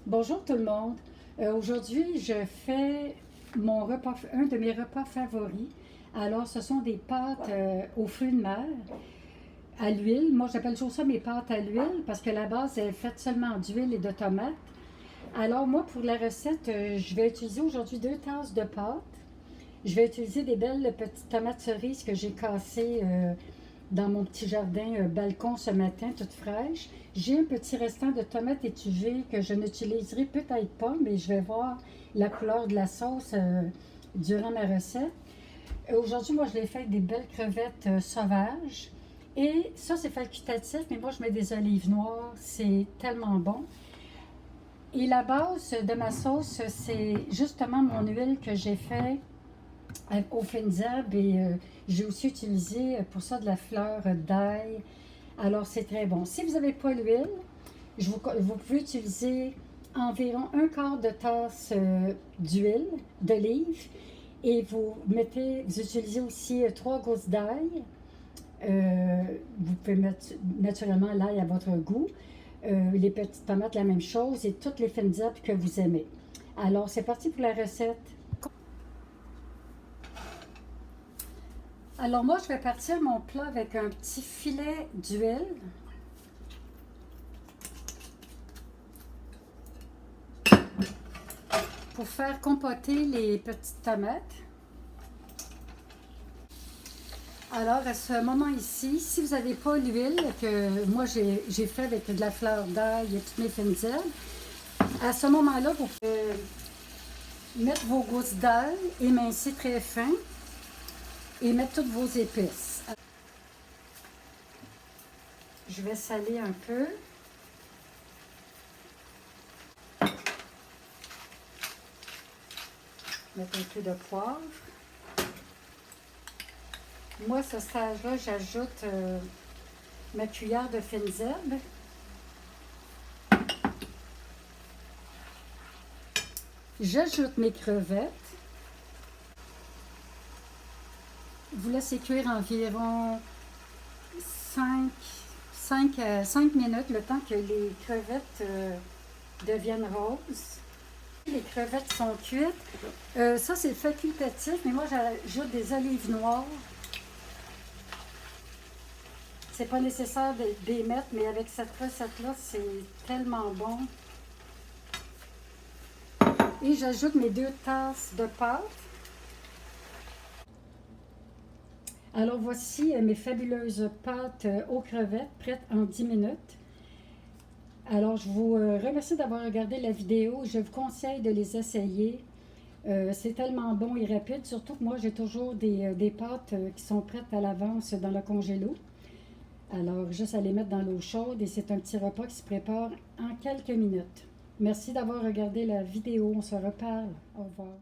Bonjour tout le monde. Aujourd'hui, je fais un de mes repas favoris. Alors, ce sont des pâtes aux fruits de mer à l'huile. Moi, j'appelle toujours ça mes pâtes à l'huile parce que la base est faite seulement d'huile et de tomates. Alors, moi, pour la recette, je vais utiliser aujourd'hui 2 tasses de pâtes. Je vais utiliser des belles petites tomates cerises que j'ai cassées dans mon petit jardin balcon ce matin, toute fraîche. J'ai un petit restant de tomates étuvées que je n'utiliserai peut-être pas, mais je vais voir la couleur de la sauce durant ma recette. Aujourd'hui, moi, je l'ai fait avec des belles crevettes sauvages. Et ça, c'est facultatif, mais moi, je mets des olives noires. C'est tellement bon. Et la base de ma sauce, c'est justement mon huile que j'ai fait aux fines herbes et j'ai aussi utilisé pour ça de la fleur d'ail. Alors c'est très bon. Si vous n'avez pas l'huile, vous pouvez utiliser environ un quart de tasse d'huile d'olive et vous utilisez aussi 3 gousses d'ail. Vous pouvez mettre naturellement l'ail à votre goût. Les petites tomates, la même chose et toutes les fines herbes que vous aimez. Alors c'est parti pour la recette. Alors moi, je vais partir mon plat avec un petit filet d'huile. Pour faire compoter les petites tomates. Alors à ce moment ici, si vous n'avez pas l'huile, que moi j'ai fait avec de la fleur d'ail et toutes mes fines herbes, à ce moment-là, vous pouvez mettre vos gousses d'ail, émincer très fin et mettre toutes vos épices. Je vais saler un peu. Mettre un peu de poivre. Moi, à ce stage-là, j'ajoute ma cuillère de fines herbes. J'ajoute mes crevettes. Vous laissez cuire environ 5 minutes, le temps que les crevettes deviennent roses. Les crevettes sont cuites. Ça, c'est facultatif, mais moi, j'ajoute des olives noires. C'est pas nécessaire de les mettre, mais avec cette recette-là, c'est tellement bon. Et j'ajoute mes 2 tasses de pâte. Alors voici mes fabuleuses pâtes aux crevettes prêtes en 10 minutes. Alors je vous remercie d'avoir regardé la vidéo. Je vous conseille de les essayer. C'est tellement bon et rapide, surtout que moi j'ai toujours des pâtes qui sont prêtes à l'avance dans le congélo. Alors juste à les mettre dans l'eau chaude et c'est un petit repas qui se prépare en quelques minutes. Merci d'avoir regardé la vidéo. On se reparle. Au revoir.